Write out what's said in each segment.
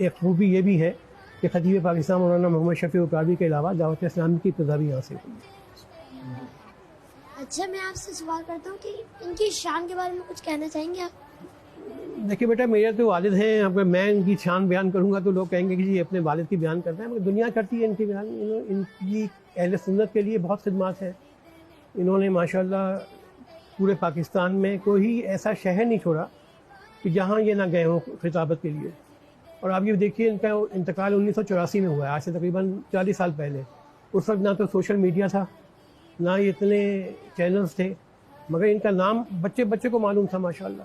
ایک خوبی یہ بھی ہے کہ خطیب پاکستان مولانا محمد شفیع القادری کے علاوہ دعوت اسلامی کی ابتدا بھی یہاں سے ہوئی ہے۔ اچھا میں آپ سے سوال کرتا ہوں کہ ان کی شان کے بارے میں کچھ کہنا چاہیں گے آپ؟ دیکھیے بیٹا، میرے تو والد ہیں، اگر میں ان کی شان بیان کروں گا تو لوگ کہیں گے کہ جی اپنے والد کی بیان کرتا ہے، مگر دنیا کرتی ہے ان کی بیان۔ ان کی اہل سنت کے لیے بہت خدمات ہیں۔ انہوں نے ماشاءاللہ پورے پاکستان میں کوئی ایسا شہر نہیں چھوڑا کہ جہاں یہ نہ گئے ہوں خطابت کے لیے۔ اور آپ یہ دیکھیے ان کا انتقال 1984 میں ہوا ہے، آج سے تقریباً 40 سال پہلے۔ اس وقت نہ تو سوشل میڈیا تھا، نہ اتنے چینلز تھے، مگر ان کا نام بچے بچے کو معلوم تھا ماشاءاللہ۔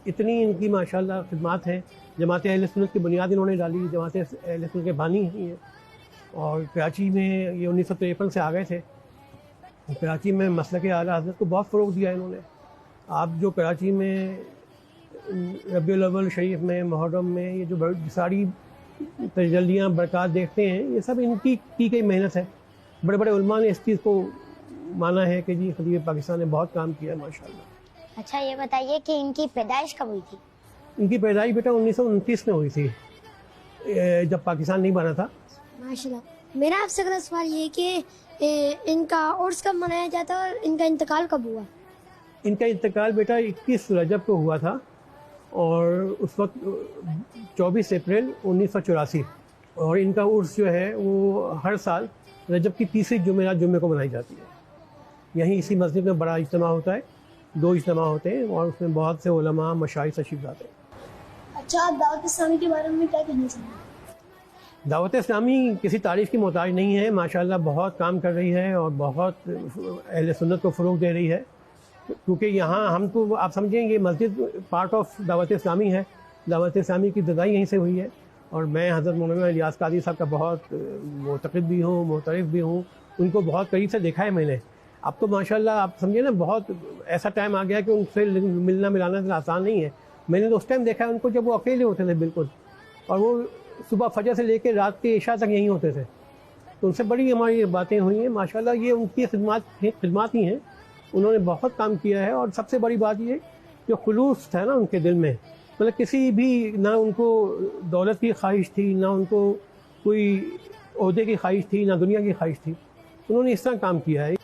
اتنی ان کی ماشاءاللہ خدمات ہیں۔ جماعت اہل سنت کی بنیاد انہوں نے ڈالی، جماعت اہل سنت کے بانی ہی ہیں، اور کراچی میں یہ 1953 سے آ گئے تھے۔ کراچی میں مسلک اعلیٰ حضرت کو بہت فروغ دیا انہوں نے۔ آپ جو کراچی میں ربیع الاول شریف میں، محرم میں یہ جو ساری تجلیاں برکات دیکھتے ہیں، یہ سب ان کی گئی محنت ہے۔ بڑے بڑے علماء نے اس چیز کو مانا ہے کہ جی خطیب پاکستان نے بہت کام کیا ہے ماشاءاللہ۔ اچھا یہ بتائیے کہ ان کی پیدائش کب ہوئی تھی؟ ان کی پیدائش بیٹا 1929 میں ہوئی تھی، جب پاکستان نہیں بنا تھا۔ ماشاءاللہ۔ میرا آپ سے اگلا سوال یہ ہے کہ ان کا عرس کب منایا جاتا ہے اور ان کا انتقال کب ہوا؟ ان کا انتقال بیٹا 21 رجب کو ہوا تھا، اور اس وقت 24 اپریل 1984، اور ان کا عرس جو ہے وہ ہر سال رجب کی تیسری جمعے کو منائی جاتی ہے۔ یہیں اسی مسجد میں بڑا اجتماع ہوتا ہے، 2 اجتماع ہوتے ہیں، اور اس میں بہت سے علماء مشائخ تشریف لاتے ہیں۔ اچھا آپ دعوت اسلامی کے بارے میں کیا کہنا چاہیں گے؟ دعوت اسلامی کسی تعریف کی محتاج نہیں ہے، ماشاءاللہ بہت کام کر رہی ہے اور بہت اہل سنت کو فروغ دے رہی ہے، کیونکہ یہاں ہم تو آپ سمجھیں یہ مسجد پارٹ آف دعوت اسلامی ہے۔ دعوت اسلامی کی ابتدائی یہیں سے ہوئی ہے، اور میں حضرت مولانا الیاس قادری صاحب کا بہت معتقد بھی ہوں، معترف بھی ہوں، ان کو بہت قریب سے دیکھا ہے میں نے۔ اب تو ماشاءاللہ آپ سمجھے نا، بہت ایسا ٹائم آ گیا کہ ان سے ملنا ملانا اتنا آسان نہیں ہے۔ میں نے تو اس ٹائم دیکھا ہے ان کو جب وہ اکیلے ہوتے تھے بالکل، اور وہ صبح فجر سے لے کے رات کے عشاء تک یہیں ہوتے تھے، تو ان سے بڑی ہماری باتیں ہوئی ہیں ماشاءاللہ۔ یہ ان کی خدمات ہی ہیں، انہوں نے بہت کام کیا ہے، اور سب سے بڑی بات یہ جو خلوص تھا نا ان کے دل میں، مطلب کسی بھی نہ ان کو دولت کی خواہش تھی، نہ ان کو کوئی عہدے کی خواہش تھی، نہ دنیا کی خواہش تھی، انہوں نے اس طرح کام کیا ہے۔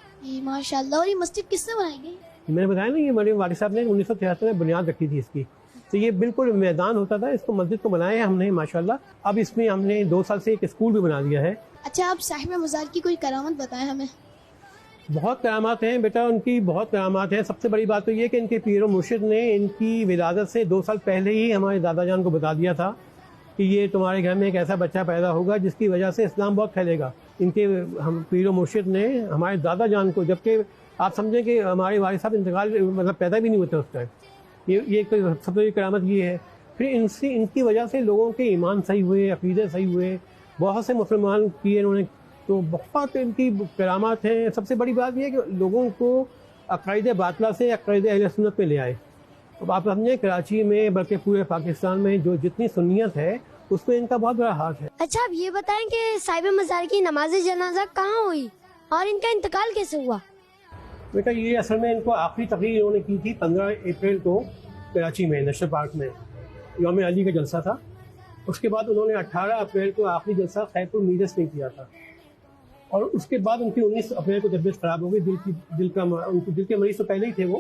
ماشاء اللہ۔ اور یہ مسجد کس نے بنائی گئی؟ میں نے بتایا نا، یہ میرے والد صاحب نے 1973 میں بنیاد رکھی تھی اس کی، تو یہ بالکل میدان ہوتا تھا، اس کو مسجد کو بنایا ہے ہم نے ماشاءاللہ۔ اب اس میں ہم نے 2 سال سے ایک اسکول بھی بنا دیا ہے۔ اچھا آپ صاحب مزار کی کوئی کرامت بتائیں ہمیں۔ بہت کرامات ہیں بیٹا، ان کی بہت کرامات ہیں۔ سب سے بڑی بات تو یہ کہ ان کے پیر و مرشد نے ان کی ولادت سے 2 سال پہلے ہی ہمارے دادا جان کو بتا دیا تھا کہ یہ تمہارے گھر میں ایک ایسا بچہ پیدا ہوگا جس کی وجہ سے اسلام بہت پھیلے گا۔ ان کے ہم پیر و مرشد نے ہمارے دادا جان کو، جبکہ آپ سمجھیں کہ ہمارے والد صاحب انتقال مطلب پیدا بھی نہیں ہوتے اس ٹائم، یہ سب سے بڑی کرامت یہ ہے۔ پھر ان کی وجہ سے لوگوں کے ایمان صحیح ہوئے، عقیدے صحیح ہوئے، بہت سے مسلمان کیے انہوں نے، تو بہت ان کی کرامات ہیں۔ سب سے بڑی بات یہ ہے کہ لوگوں کو عقائد باطلہ سے عقائد اہل سنت پہ لے آئے۔ اب آپ سمجھیں کراچی میں بلکہ پورے پاکستان میں جو جتنی سنیت ہے اس میں ان کا بہت بڑا ہاتھ ہے۔ اچھا آپ یہ بتائیں کہ صاحب مزار کی نماز جنازہ کہاں ہوئی اور ان کا انتقال کیسے ہوا؟ بیٹا یہ اصل میں ان کو آخری تقریر انہوں نے کی تھی 15 اپریل کو کراچی میں نیشنل پارک میں، یوم علی کا جلسہ تھا۔ اس کے بعد انہوں نے 18 اپریل کو آخری جلسہ خیرپور میرس میں کیا تھا، اور اس کے بعد ان کی 19 اپریل کو طبیعت خراب ہو گئی، ان کے دل کے مریض تو پہلے ہی تھے وہ،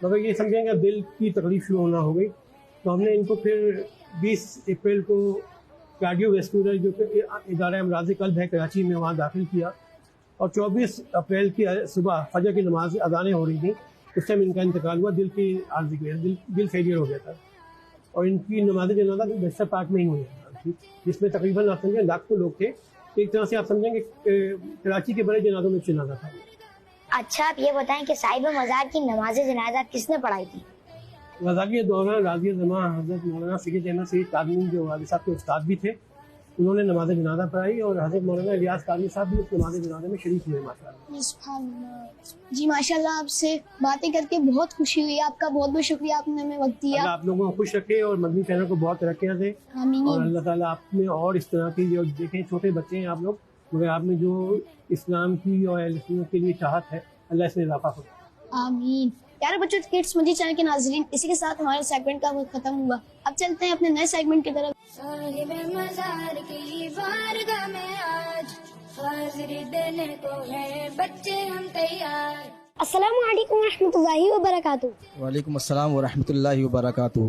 مگر یہ سمجھیں گے دل کی تکلیف شروع ہونا ہو گئی، تو ہم نے ان کو پھر 20 اپریل کو کارڈیو ویسکولر جو کہ ادارہ امراض قلب ہے کراچی میں وہاں داخل کیا، اور 24 اپریل کی صبح فجر کی نماز اذانیں ہو رہی تھیں، اس ٹائم ان کا انتقال ہوا، دل کی عارضی کی وجہ سے دل فیلئر ہو گیا تھا، اور ان کی نماز جنازہ نیشنل پارک میں ہی ہوئی، جس میں تقریباً آپ سمجھیں لاکھوں لوگ تھے۔ ایک طرح سے آپ سمجھیں کہ کراچی کے بڑے جنازوں میں جنازہ تھا۔ اچھا آپ یہ بتائیں کہ صاحب مزار کی نماز جنازہ کس نے پڑھائی تھی؟ رضاقی دوران راضی زماں حضرت مولانا سید احمد سید قادری جو والد صاحب کے استاد بھی تھے، انہوں نے نماز جنازہ پڑھائی، اور حضرت مولانا الیاس قادری صاحب بھی اس نماز جنازہ میں شریک ہوئے ماشاءاللہ۔ سبحان اللہ۔ جی ماشاءاللہ آپ سے باتیں کر کے بہت خوشی ہوئی، آپ کا بہت بہت شکریہ، آپ نے ہمیں وقت دیا۔ اللہ آپ لوگوں کو خوش رکھے اور مدنی چینل کو بہت ترقیاں دے، آمین۔ اور اللہ تعالیٰ آپ میں اور اس طرح کی جو دیکھیں چھوٹے بچے ہیں آپ لوگ، مگر آپ میں جو اسلام کی اور اہل سنت کے لیے چاہت ہے، اللہ اس میں اضافہ کرے۔ آمین۔ پیارے بچوں، کڈس مدنی چینل کے ناظرین، اسی کے ساتھ ہمارے سیگمنٹ کا وقت ختم ہوا. اب چلتے ہیں اپنے نئے سیگمنٹ کی طرف. صاحب مزار کی بارگاہ میں آج حاضری دینے کو ہے بچے ہم تیار. السلام علیکم ورحمۃ اللہ وبرکاتہ. وعلیکم السلام ورحمۃ اللہ وبرکاتہ.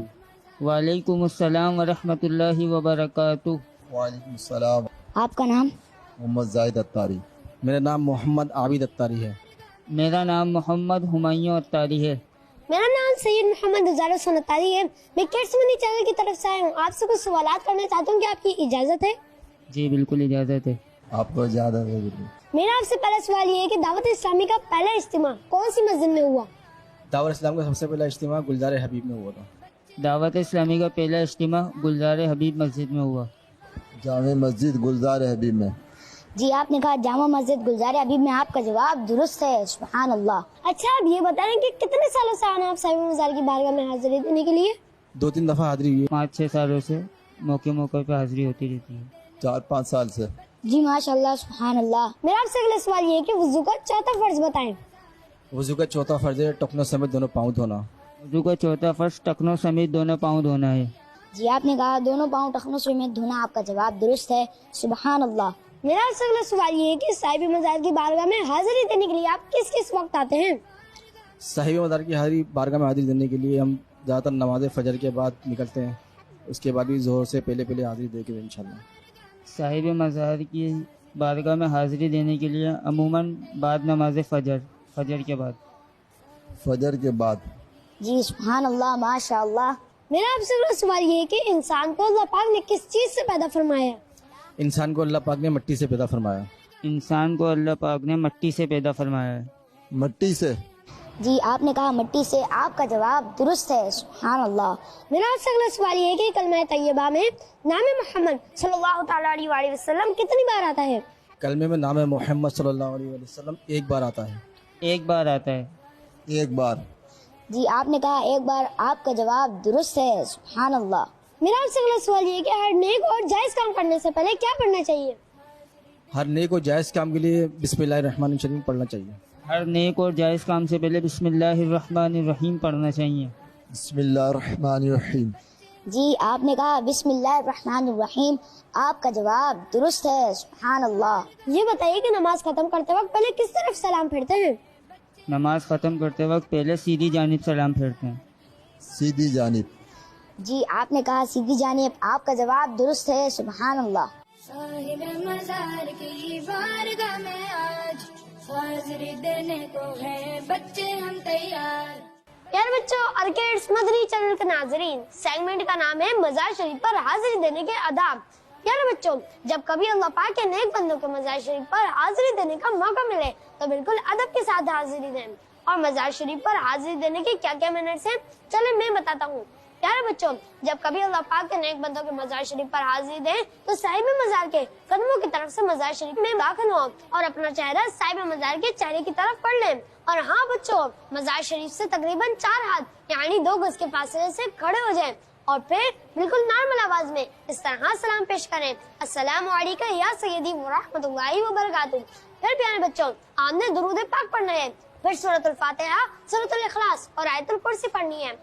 وعلیکم السلام ورحمۃ اللہ وبرکاتہ. وعلیکم السلام. آپ کا نام؟ محمد زاہد اتاری. میرا نام محمد عابد اتاری ہے. میرا نام محمد ہمایوں اتاری ہے. میرا نام سید محمد ازار حسین اتاری ہے. میں کڈس مدنی چینل کی طرف سے آیا ہوں. آپ سے کچھ سوالات کرنا چاہتا ہوں کہ آپ کی اجازت ہے؟ جی بالکل اجازت ہے. آپ کو اجازت ہے؟ میرا آپ سے پہلا سوال یہ ہے کہ دعوت اسلامی کا پہلا اجتماع کون سی مسجد میں ہوا؟ دعوت اسلام کا سب سے پہلا اجتماع گلزار حبیب میں ہوا تھا. دعوت اسلامی کا پہلا اجتماع گلزار حبیب مسجد میں ہوا. جامع مسجد گلزار حبیب میں. جی آپ نے کہا جامع مسجد گلزار حبیب میں. آپ کا جواب درست ہے. سبحان اللہ. اچھا آپ یہ بتائیں کہ کتنے سالوں سے آنا آپ صاحب مزار کی بارگاہ میں حاضری دینے کے لیے؟ 2-3 دفعہ حاضری ہوئی. 5-6 سالوں سے موقع پہ حاضری ہوتی رہتی ہے. 4-5 سال سے. جی ماشاء اللہ سبحان اللہ. میرا آپ سے اگلا سوال یہ ہے کہ وضو کا چوتھا فرض بتائیں. وضو کا چوتھا فرض ہے ٹخنوں سمیت دونوں پاؤں دھونا. وضو کا چوتھا فرض ٹخنوں سمیت دونوں پاؤں دھونا ہے. جی آپ نے کہا دونوں پاؤں ٹخنوں سمیت دھونا. آپ کا جواب درست ہے. سبحان اللہ. میرا آپ سے اگلا سوال یہ ہے کہ صاحب مزار کی بارگاہ میں حاضری دینے کے لیے آپ کس وقت آتے ہیں؟ صاحب مزار کی حاضری بارگاہ میں حاضری دینے کے لیے ہم زیادہ تر نماز فجر کے بعد نکلتے ہیں. اس کے بعد بھی ظہر سے پہلے حاضری دے کے انشاءاللہ. صاحب مزار کی بارگاہ میں حاضری دینے کے لیے عموماً بعد نماز فجر کے بعد. فجر کے بعد. جی سبحان اللہ ماشاء اللہ. میرا آپ سے اگلا سوال یہ ہے کہ انسان کو اللہ پاک نے کس چیز سے پیدا فرمایا؟ انسان کو اللہ پاک نے مٹی سے پیدا فرمایا. انسان کو اللہ پاک نے مٹی سے پیدا فرمایا ہے. مٹی سے. جی آپ نے کہا مٹی سے. آپ کا جواب درست ہے. سبحان اللہ. میرا آپ سے اگلا سوال یہ ہے کہ کلمہ طیبہ میں نام محمد صلی اللہ تعالیٰ علیہ وآلہ وسلم کتنی بار آتا ہے؟ کلمے میں نام محمد صلی اللہ علیہ وسلم ایک بار آتا ہے. ایک بار آتا ہے. ایک بار. جی آپ نے کہا ایک بار. آپ کا جواب درست ہے. سبحان اللہ. میرا آپ سے اگلا سوال یہ ہے کہ ہر نیک اور جائز کام کرنے سے پہلے کیا پڑھنا چاہیے؟ ہر نیک اور جائز کام کے لیے بسم اللہ الرحمن الرحیم پڑھنا چاہیے. ہر نیک اور جائز کام سے پہلے بسم اللہ الرحمن الرحیم پڑھنا چاہیے. بسم اللہ الرحمن الرحیم. جی آپ نے کہا بسم اللہ الرحمن الرحیم. آپ کا جواب درست ہے. سبحان اللہ. یہ بتائیے کہ نماز ختم کرتے وقت پہلے کس طرف سلام پھیرتے ہیں؟ نماز ختم کرتے وقت پہلے سیدھی جانب سلام پھیرتے ہیں. سیدھی جانب. جی آپ نے کہا سیدھی جانب. آپ کا جواب درست ہے. سبحان اللہ. صاحب مزار کی بارگاہ میں آج حاضری دینے کو ہے بچے ہم تیار. پیارے بچوں، آرکیڈس مدنی چینل کے ناظرین، سیگمنٹ کا نام ہے مزار شریف پر حاضری دینے کے آداب. پیارے بچوں، جب کبھی اللہ پاک کے نیک بندوں کو مزار شریف پر حاضری دینے کا موقع ملے تو بالکل ادب کے ساتھ حاضری دیں. اور مزار شریف پر حاضری دینے کے کیا کیا مینرز ہیں چلیں میں بتاتا ہوں. پیارے بچوں، جب کبھی اللہ پاک کے نیک بندوں کے مزار شریف پر حاضری دیں تو صاحب مزار کے قدموں کی طرف سے مزار شریف میں داخل ہو اور اپنا چہرہ صاحب مزار کے چہرے کی طرف پڑھ لیں. اور ہاں بچوں، مزار شریف سے تقریباً 4 ہاتھ یعنی 2 گز کے فاصلے سے کھڑے ہو جائیں اور پھر بالکل نارمل آواز میں اس طرح سلام پیش کریں: السلام علیکم یا سیدی ورحمۃ اللہ وبرکاتہ. پھر پیارے بچوں، آپ نے درود پاک پڑھنا ہے. پھر سورۃ الفاتحہ، سورۃ الاخلاص اور آیت الکرسی پڑھنی ہے.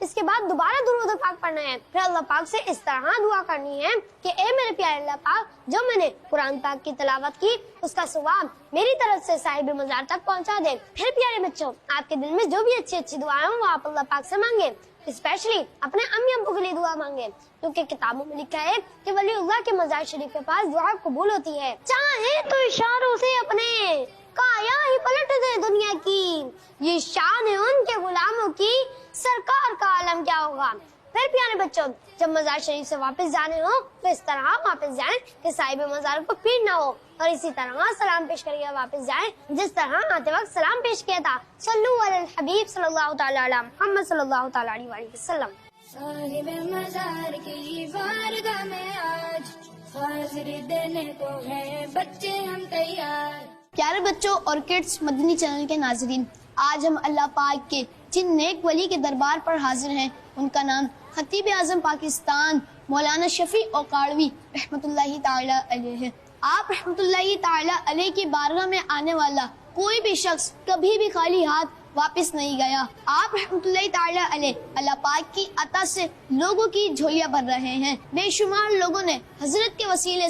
اس کے بعد دوبارہ درود پاک پڑھنا ہے. پھر اللہ پاک سے اس طرح دعا کرنی ہے کہ اے میرے پیارے اللہ پاک، جو میں نے قرآن پاک کی تلاوت کی اس کا ثواب میری طرف سے صاحب مزار تک پہنچا دے. پھر پیارے بچوں، آپ کے دل میں جو بھی اچھی دعائیں ہوں وہ آپ اللہ پاک سے مانگے. اسپیشلی اپنے امی ابو کے لیے دعا مانگے، کیونکہ کتابوں میں لکھا ہے کہ ولی اللہ کے مزار شریف کے پاس دعا قبول ہوتی ہے. چاہے تو اشاروں سے اپنے کایا ہی پلٹ دے دنیا کی، یہ شان ہے ان کے غلاموں کی، سرکار کا عالم کیا ہوگا. پھر پیارے بچوں، جب مزار شریف سے واپس جانے ہو تو اس طرح واپس جائیں کہ صاحب مزار کو پیر نہ ہو، اور اسی طرح سلام پیش کر کے واپس جائیں جس طرح آتے وقت سلام پیش کیا تھا. صلو علی الحبیب صلی اللہ تعالیٰ علی محمد صلی اللہ تعالیٰ علیہ وسلم. صاحب مزار کی بارگاہ میں آج حاضری دینے کو ہے بچے ہم تیار. پیارے بچوں اور کڈس مدنی چینل کے ناظرین، آج ہم اللہ پاک کے جن نیک ولی کے دربار پر حاضر ہیں ان کا نام خطیب اعظم پاکستان مولانا شفیع اوکاڑوی رحمۃ اللہ تعالی علیہ ہے. آپ رحمۃ اللہ تعالی علیہ کی بارگاہ میں آنے والا کوئی بھی شخص کبھی بھی خالی ہاتھ واپس نہیں گیا. آپ رحمۃ اللہ تعالی علیہ اللہ پاک کی عطا سے لوگوں کی جھولیاں بھر رہے ہیں. بے شمار لوگوں نے حضرت کے وسیلے سے